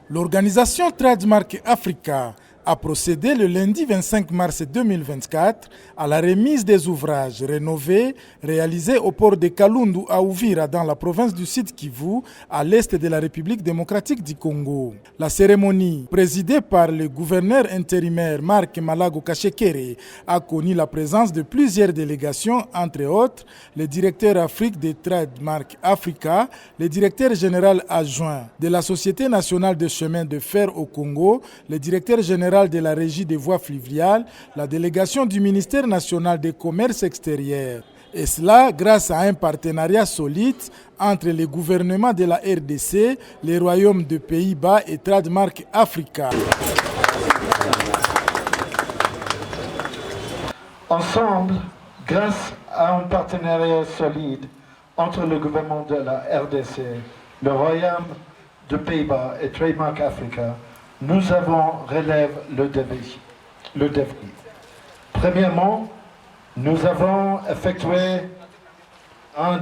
L'organisation Trademark Africa a procédé le lundi 25 mars 2024 à la remise des ouvrages rénovés réalisés au port de Kalundu à Uvira dans la province du Sud Kivu à l'est de la République démocratique du Congo. La cérémonie, présidée par le gouverneur intérimaire Marc Malago Kashekere, a connu la présence de plusieurs délégations, entre autres le directeur Afrique de Trademark Africa, le directeur général adjoint de la Société nationale de chemin de fer au Congo, le directeur général de la Régie des voies fluviales, la délégation du ministère national des commerces extérieurs. Et cela grâce à un partenariat solide entre les gouvernements de la RDC, les royaumes de Pays-Bas et Trademark Africa. Ensemble, grâce à un partenariat solide entre le gouvernement de la RDC, le royaume de Pays-Bas et Trademark Africa, nous avons relevé le défi. Premièrement, nous avons effectué un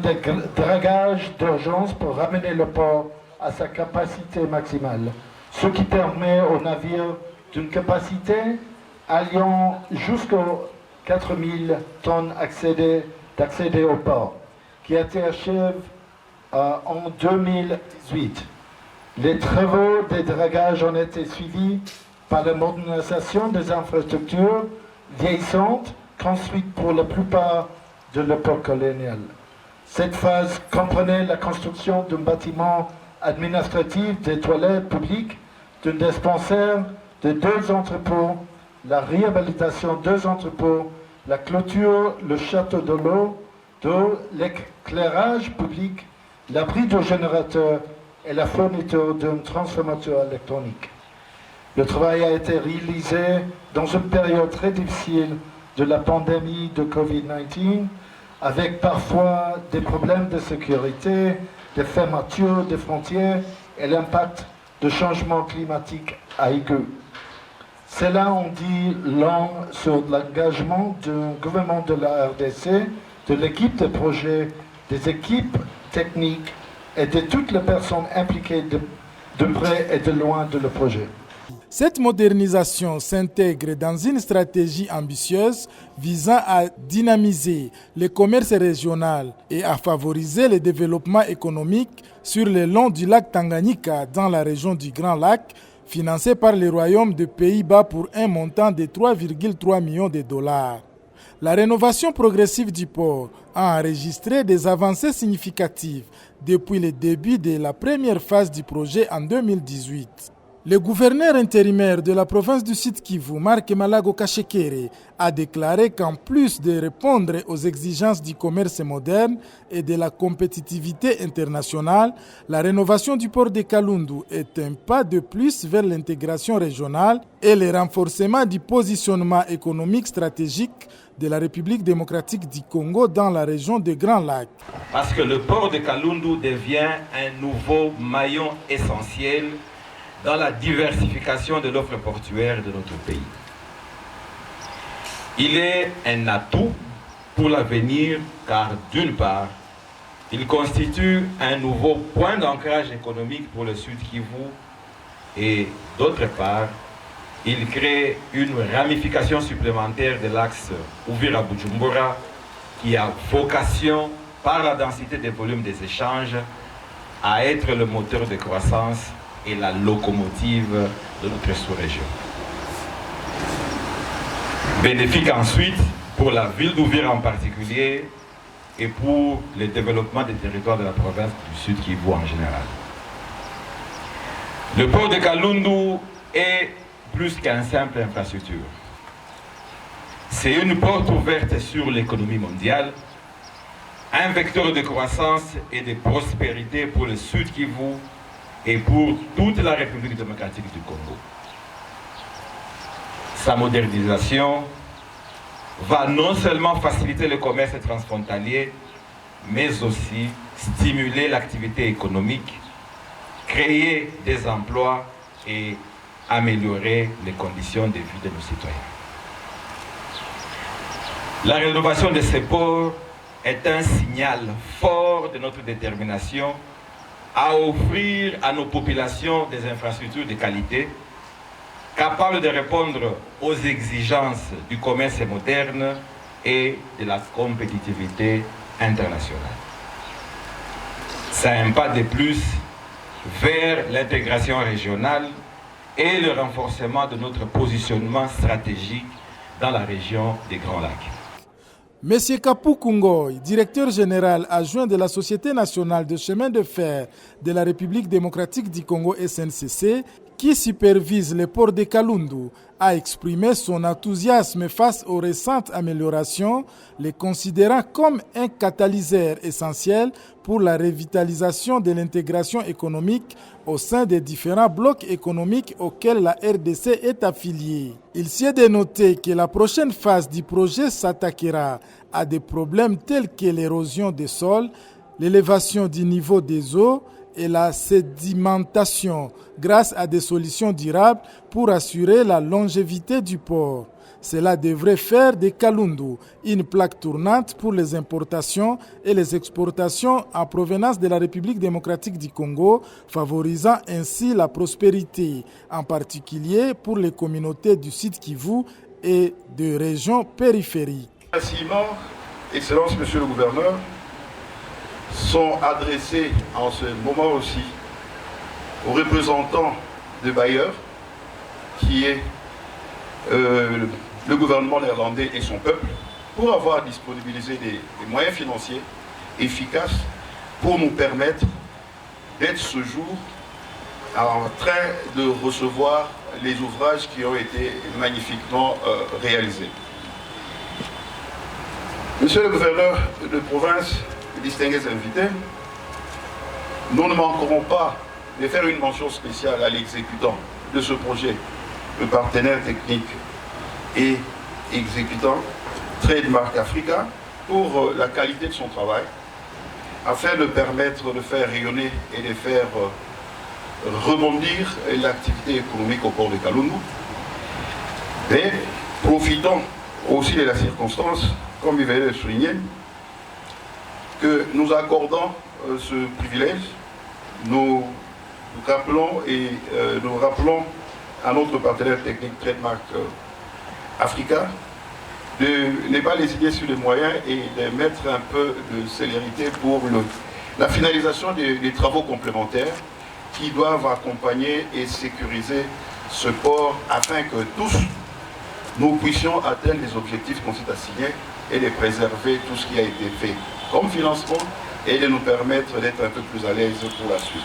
dragage d'urgence pour ramener le port à sa capacité maximale, ce qui permet aux navires d'une capacité allant jusqu'aux 4000 tonnes d'accéder au port, qui a été achevé en 2018. Les travaux de dragage ont été suivis par la modernisation des infrastructures vieillissantes construites pour la plupart de l'époque coloniale. Cette phase comprenait la construction d'un bâtiment administratif, des toilettes publiques, d'un dispensaire, de 2 entrepôts, la réhabilitation de 2 entrepôts, la clôture, le château de l'eau, l'éclairage public, l'abri de générateurs et la fourniture d'un transformateur électronique. Le travail a été réalisé dans une période très difficile de la pandémie de Covid-19, avec parfois des problèmes de sécurité, des fermetures des frontières et l'impact du changement climatique aigu. Cela en dit long sur l'engagement du gouvernement de la RDC, de l'équipe de projet, des équipes techniques et de toutes les personnes impliquées de près et de loin de le projet. Cette modernisation s'intègre dans une stratégie ambitieuse visant à dynamiser le commerce régional et à favoriser le développement économique sur le long du lac Tanganyika dans la région du Grand Lac, financé par le Royaume de Pays-Bas pour un montant de 3,3 millions de dollars. La rénovation progressive du port a enregistré des avancées significatives depuis le début de la première phase du projet en 2018. Le gouverneur intérimaire de la province du Sud Kivu, Marc Malago Kashekere, a déclaré qu'en plus de répondre aux exigences du commerce moderne et de la compétitivité internationale, la rénovation du port de Kalundu est un pas de plus vers l'intégration régionale et le renforcement du positionnement économique stratégique de la République démocratique du Congo dans la région des Grands Lacs. Parce que le port de Kalundu devient un nouveau maillon essentiel dans la diversification de l'offre portuaire de notre pays. Il est un atout pour l'avenir car d'une part, il constitue un nouveau point d'ancrage économique pour le Sud Kivu et d'autre part, il crée une ramification supplémentaire de l'axe Uvira-Bujumbura qui a vocation, par la densité des volumes des échanges, à être le moteur de croissance et la locomotive de notre sous-région. Bénéfique ensuite pour la ville d'Uvira en particulier et pour le développement des territoires de la province du Sud Kivu en général. Le port de Kalundu est plus qu'une simple infrastructure. C'est une porte ouverte sur l'économie mondiale, un vecteur de croissance et de prospérité pour le Sud Kivu et pour toute la République démocratique du Congo. Sa modernisation va non seulement faciliter le commerce transfrontalier, mais aussi stimuler l'activité économique, créer des emplois et améliorer les conditions de vie de nos citoyens. La rénovation de ces ports est un signal fort de notre détermination à offrir à nos populations des infrastructures de qualité capables de répondre aux exigences du commerce moderne et de la compétitivité internationale. C'est un pas de plus vers l'intégration régionale et le renforcement de notre positionnement stratégique dans la région des Grands Lacs. Monsieur Kapou Koungoy, directeur général adjoint de la Société nationale de chemin de fer de la République démocratique du Congo SNCC, qui supervise le port de Kalundu, a exprimé son enthousiasme face aux récentes améliorations, les considérant comme un catalyseur essentiel pour la revitalisation de l'intégration économique au sein des différents blocs économiques auxquels la RDC est affiliée. Il s'y est de noter que la prochaine phase du projet s'attaquera à des problèmes tels que l'érosion des sols, l'élévation du niveau des eaux et la sédimentation grâce à des solutions durables pour assurer la longévité du port. Cela devrait faire de Kalundu une plaque tournante pour les importations et les exportations en provenance de la République démocratique du Congo, favorisant ainsi la prospérité, en particulier pour les communautés du Sud Kivu et de régions périphériques. Remerciements, Excellence, Monsieur le Gouverneur, sont adressés en ce moment aussi aux représentants des bailleurs, qui est le gouvernement néerlandais et son peuple, pour avoir disponibilisé des moyens financiers efficaces pour nous permettre d'être ce jour en train de recevoir les ouvrages qui ont été magnifiquement réalisés. Monsieur le gouverneur de province, distingués invités, nous ne manquerons pas de faire une mention spéciale à l'exécutant de ce projet, le partenaire technique et exécutant Trademark Africa, pour la qualité de son travail, afin de permettre de faire rayonner et de faire rebondir l'activité économique au port de Kalundu. Et profitons aussi de la circonstance, comme il venait de le souligner, que nous accordons ce privilège. Nous rappelons à notre partenaire technique Trademark Africa de ne pas lésigner sur les moyens et de mettre un peu de célérité pour la finalisation des travaux complémentaires qui doivent accompagner et sécuriser ce port afin que tous nous puissions atteindre les objectifs qu'on s'est assignés et de préserver tout ce qui a été fait comme financement et de nous permettre d'être un peu plus à l'aise pour la suite.